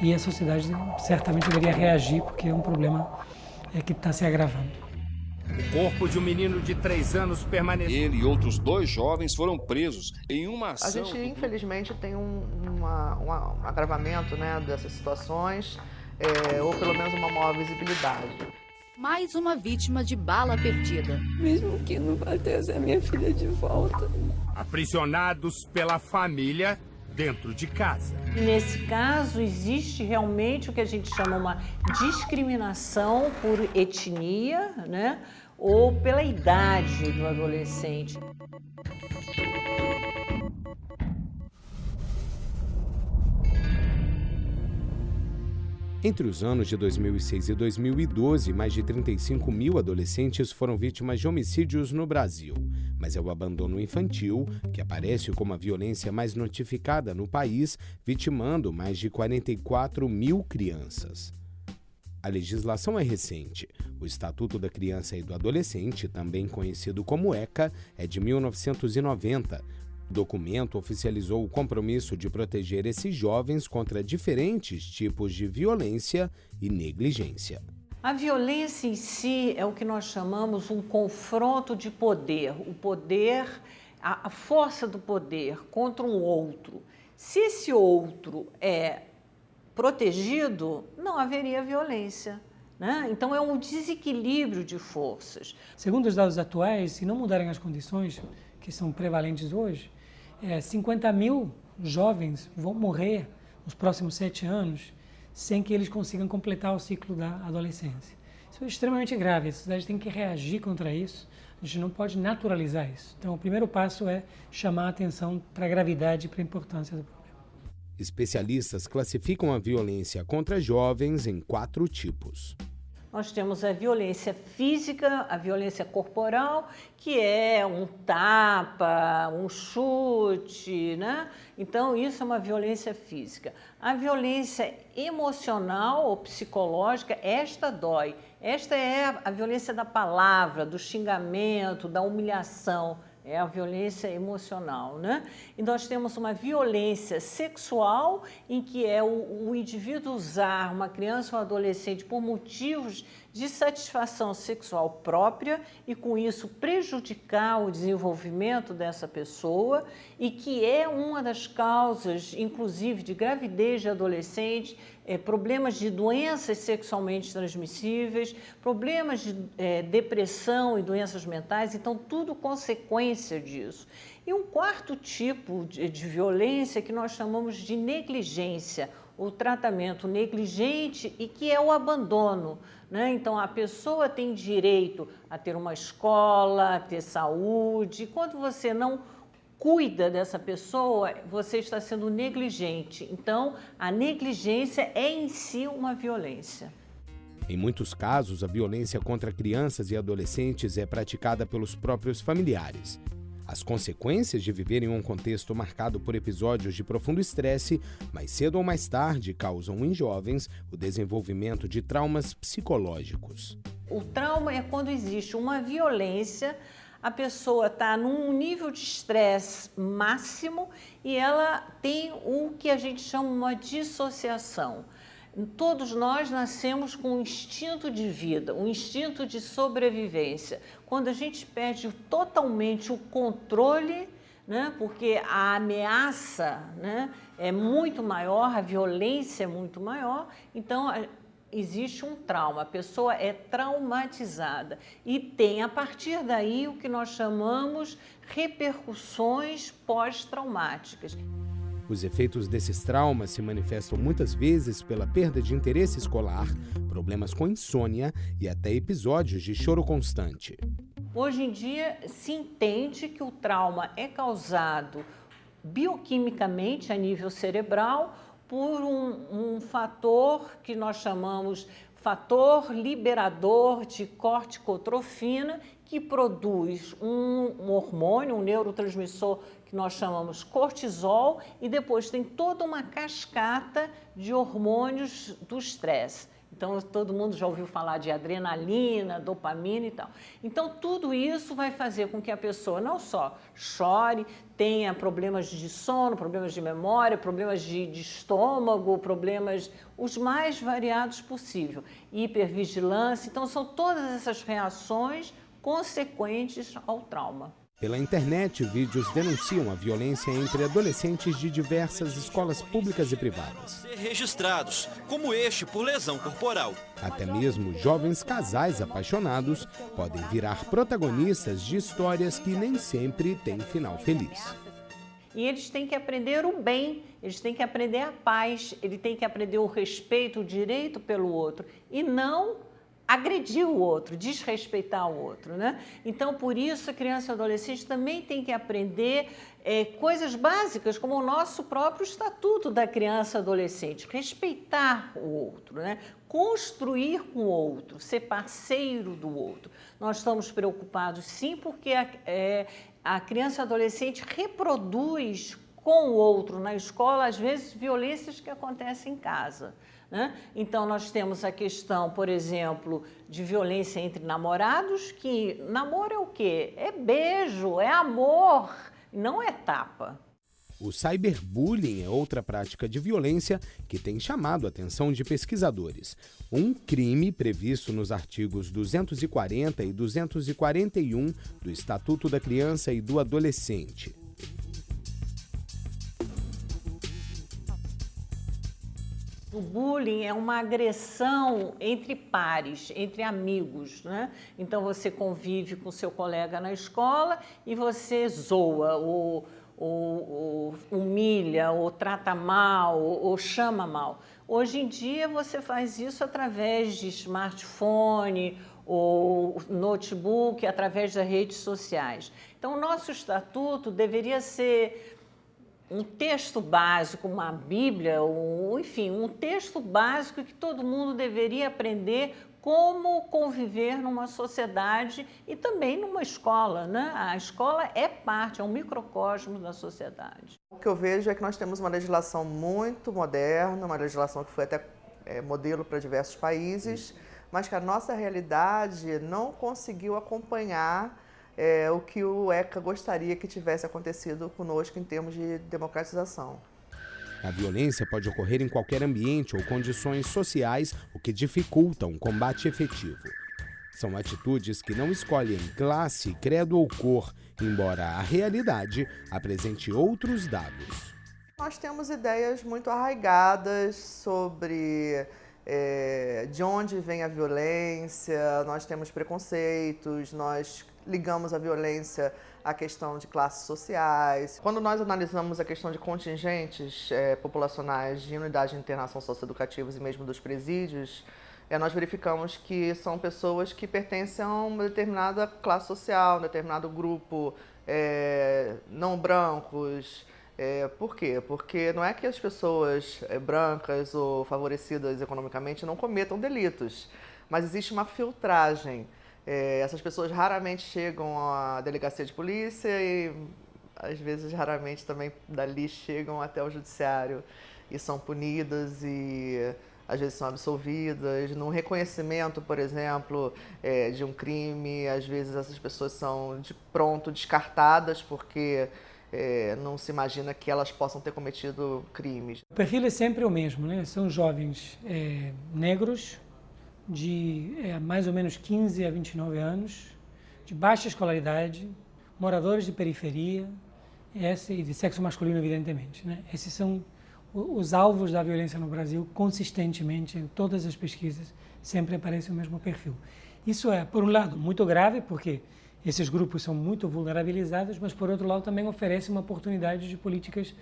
e a sociedade certamente deveria reagir, porque é um problema que está se agravando. O corpo de um menino de 3 anos permaneceu. Ele e outros 2 jovens foram presos em uma ação... A gente, infelizmente, tem um agravamento, né, dessas situações, ou pelo menos uma maior visibilidade. Mais uma vítima de bala perdida. Mesmo que não vá trazer a minha filha de volta. Aprisionados pela família dentro de casa. Nesse caso, existe realmente o que a gente chama uma discriminação por etnia, né, ou pela idade do adolescente. Entre os anos de 2006 e 2012, mais de 35 mil adolescentes foram vítimas de homicídios no Brasil. Mas é o abandono infantil que aparece como a violência mais notificada no país, vitimando mais de 44 mil crianças. A legislação é recente. O Estatuto da Criança e do Adolescente, também conhecido como ECA, é de 1990. O documento oficializou o compromisso de proteger esses jovens contra diferentes tipos de violência e negligência. A violência em si é o que nós chamamos um confronto de poder. O poder, a força do poder contra um outro. Se esse outro é protegido, não haveria violência, né? Então é um desequilíbrio de forças. Segundo os dados atuais, se não mudarem as condições que são prevalentes hoje, 50 mil jovens vão morrer nos próximos 7 anos sem que eles consigam completar o ciclo da adolescência. Isso é extremamente grave, a sociedade tem que reagir contra isso, a gente não pode naturalizar isso. Então o primeiro passo é chamar a atenção para a gravidade e para a importância do problema. Especialistas classificam a violência contra jovens em 4 tipos. Nós temos a violência física, a violência corporal, que é um tapa, um chute, né? Então, isso é uma violência física. A violência emocional ou psicológica, esta dói. Esta é a violência da palavra, do xingamento, da humilhação. É a violência emocional, né? E nós temos uma violência sexual, em que é o indivíduo usar uma criança ou um adolescente por motivos de satisfação sexual própria e, com isso, prejudicar o desenvolvimento dessa pessoa e que é uma das causas, inclusive, de gravidez de adolescente, problemas de doenças sexualmente transmissíveis, problemas de depressão e doenças mentais, então tudo consequência disso. E um quarto tipo de violência que nós chamamos de negligência, o tratamento negligente e que é o abandono, né? Então a pessoa tem direito a ter uma escola, a ter saúde, quando você não cuida dessa pessoa, você está sendo negligente. Então, a negligência é em si uma violência. Em muitos casos, a violência contra crianças e adolescentes é praticada pelos próprios familiares. As consequências de viver em um contexto marcado por episódios de profundo estresse, mais cedo ou mais tarde, causam em jovens o desenvolvimento de traumas psicológicos. O trauma é quando existe uma violência, a pessoa está num nível de estresse máximo e ela tem o que a gente chama uma dissociação. Todos nós nascemos com um instinto de vida, um instinto de sobrevivência. Quando a gente perde totalmente o controle, né, porque a ameaça, né, é muito maior, a violência é muito maior, então existe um trauma, a pessoa é traumatizada e tem, a partir daí, o que nós chamamos repercussões pós-traumáticas. Os efeitos desses traumas se manifestam muitas vezes pela perda de interesse escolar, problemas com insônia e até episódios de choro constante. Hoje em dia se entende que o trauma é causado bioquimicamente a nível cerebral por um fator que nós chamamos fator liberador de corticotrofina, que produz um hormônio, um neurotransmissor que nós chamamos cortisol, e depois tem toda uma cascata de hormônios do estresse. Então, todo mundo já ouviu falar de adrenalina, dopamina e tal. Então, tudo isso vai fazer com que a pessoa não só chore, tenha problemas de sono, problemas de memória, problemas de estômago, problemas os mais variados possível, hipervigilância. Então, são todas essas reações consequentes ao trauma. Pela internet, vídeos denunciam a violência entre adolescentes de diversas escolas públicas e privadas. Ser registrados, como este por lesão corporal. Até mesmo jovens casais apaixonados podem virar protagonistas de histórias que nem sempre têm final feliz. E eles têm que aprender o bem, eles têm que aprender a paz, eles têm que aprender o respeito, o direito pelo outro e não agredir o outro, desrespeitar o outro, né? Então, por isso, a criança e o adolescente também tem que aprender coisas básicas, como o nosso próprio estatuto da criança e adolescente, respeitar o outro, né? Construir com o outro, ser parceiro do outro. Nós estamos preocupados, sim, porque a criança e adolescente reproduz com o outro na escola, às vezes, violências que acontecem em casa. Então, nós temos a questão, por exemplo, de violência entre namorados, que namoro é o quê? É beijo, é amor, não é tapa. O cyberbullying é outra prática de violência que tem chamado a atenção de pesquisadores. Um crime previsto nos artigos 240 e 241 do Estatuto da Criança e do Adolescente. O bullying é uma agressão entre pares, entre amigos, né? Então, você convive com seu colega na escola e você zoa, ou humilha, ou trata mal, ou chama mal. Hoje em dia, você faz isso através de smartphone ou notebook, através das redes sociais. Então, o nosso estatuto deveria ser um texto básico, uma Bíblia, ou, enfim, um texto básico que todo mundo deveria aprender como conviver numa sociedade e também numa escola, né? A escola é parte, é um microcosmo da sociedade. O que eu vejo é que nós temos uma legislação muito moderna, uma legislação que foi até modelo para diversos países, mas que a nossa realidade não conseguiu acompanhar o que o ECA gostaria que tivesse acontecido conosco em termos de democratização. A violência pode ocorrer em qualquer ambiente ou condições sociais, o que dificulta um combate efetivo. São atitudes que não escolhem classe, credo ou cor, embora a realidade apresente outros dados. Nós temos ideias muito arraigadas sobre de onde vem a violência, nós temos preconceitos, nós ligamos a violência à questão de classes sociais. Quando nós analisamos a questão de contingentes populacionais de unidade de internação socioeducativas e mesmo dos presídios, nós verificamos que são pessoas que pertencem a uma determinada classe social, um determinado grupo, não brancos. Por quê? Porque não é que as pessoas brancas ou favorecidas economicamente não cometam delitos, mas existe uma filtragem. Essas pessoas raramente chegam à delegacia de polícia e, às vezes, raramente também dali chegam até o judiciário e são punidas e, às vezes, são absolvidas. No reconhecimento, por exemplo, de um crime, às vezes essas pessoas são de pronto descartadas porque não se imagina que elas possam ter cometido crimes. O perfil é sempre o mesmo, né? São jovens negros, de mais ou menos 15 a 29 anos, de baixa escolaridade, moradores de periferia e de sexo masculino, evidentemente, né? Esses são os alvos da violência no Brasil, consistentemente, em todas as pesquisas, sempre aparece o mesmo perfil. Isso é, por um lado, muito grave, porque esses grupos são muito vulnerabilizados, mas, por outro lado, também oferece uma oportunidade de políticas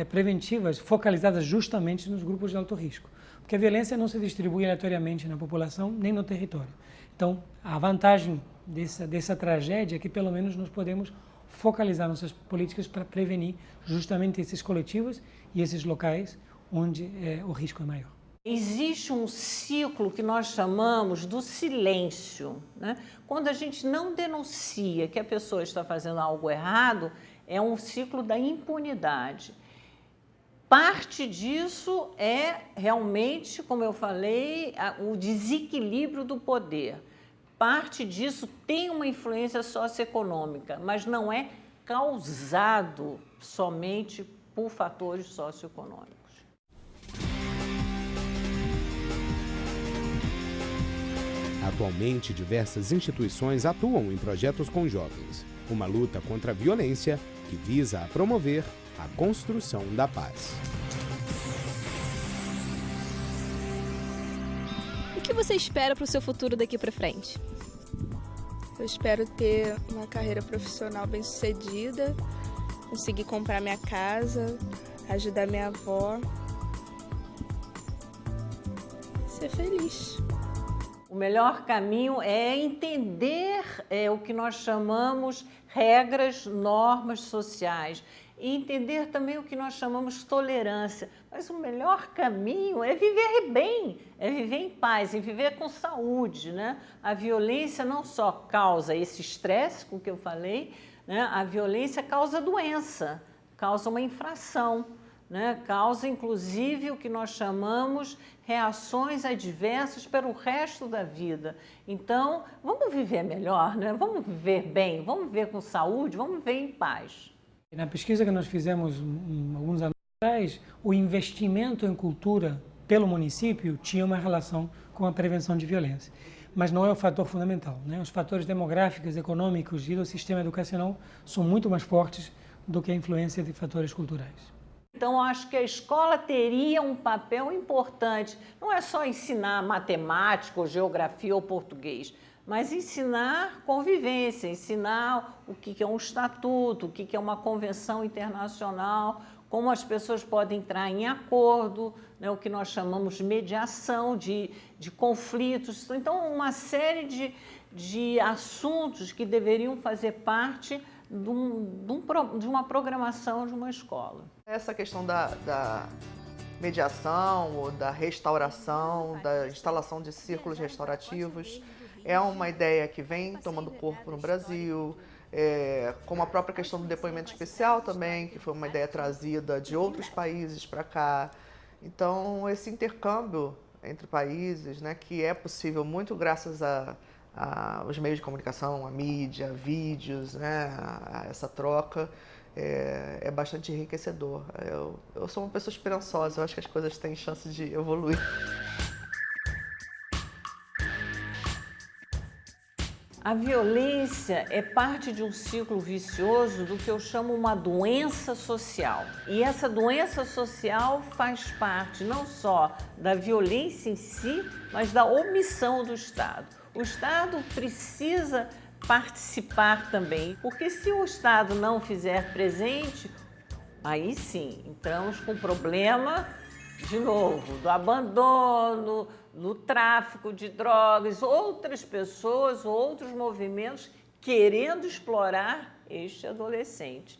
preventivas focalizadas justamente nos grupos de alto risco. Porque a violência não se distribui aleatoriamente na população, nem no território. Então, a vantagem dessa tragédia é que, pelo menos, nós podemos focalizar nossas políticas para prevenir justamente esses coletivos e esses locais onde o risco é maior. Existe um ciclo que nós chamamos do silêncio, né? Quando a gente não denuncia que a pessoa está fazendo algo errado, é um ciclo da impunidade. parte disso é realmente, como eu falei, o desequilíbrio do poder. Parte disso tem uma influência socioeconômica, mas não é causado somente por fatores socioeconômicos. Atualmente, diversas instituições atuam em projetos com jovens. Uma luta contra a violência que visa a promover a construção da paz. O que você espera para o seu futuro daqui para frente? Eu espero ter uma carreira profissional bem-sucedida, conseguir comprar minha casa, ajudar minha avó, ser feliz. O melhor caminho é entender o que nós chamamos regras, normas sociais, e entender também o que nós chamamos tolerância. Mas o melhor caminho é viver bem, é viver em paz, é viver com saúde, né? A violência não só causa esse estresse, com o que eu falei, né? A violência causa doença, causa uma infração, né? Causa, inclusive, o que nós chamamos reações adversas para o resto da vida. Então, vamos viver melhor, né? Vamos viver bem, vamos viver com saúde, vamos viver em paz. Na pesquisa que nós fizemos alguns anos atrás, o investimento em cultura pelo município tinha uma relação com a prevenção de violência. Mas não é o fator fundamental, né? Os fatores demográficos, econômicos e do sistema educacional são muito mais fortes do que a influência de fatores culturais. Então, acho que a escola teria um papel importante. Não é só ensinar matemática, ou geografia ou português, mas ensinar convivência, ensinar o que é um estatuto, o que é uma convenção internacional, como as pessoas podem entrar em acordo, né, o que nós chamamos de mediação de conflitos. Então, uma série de assuntos que deveriam fazer parte de uma programação de uma escola. Essa questão da mediação ou da restauração, da instalação de círculos restaurativos, é uma ideia que vem tomando corpo no Brasil, como a própria questão do depoimento especial também, que foi uma ideia trazida de outros países para cá. Então, esse intercâmbio entre países, né, que é possível muito graças aos meios de comunicação, a mídia, vídeos, né, essa troca, é bastante enriquecedor. Eu sou uma pessoa esperançosa, eu acho que as coisas têm chance de evoluir. A violência é parte de um ciclo vicioso do que eu chamo uma doença social. E essa doença social faz parte não só da violência em si, mas da omissão do Estado. O Estado precisa participar também, porque se o Estado não fizer presente, aí sim, entramos com o problema, de novo, do abandono, do tráfico de drogas, outras pessoas, outros movimentos querendo explorar este adolescente.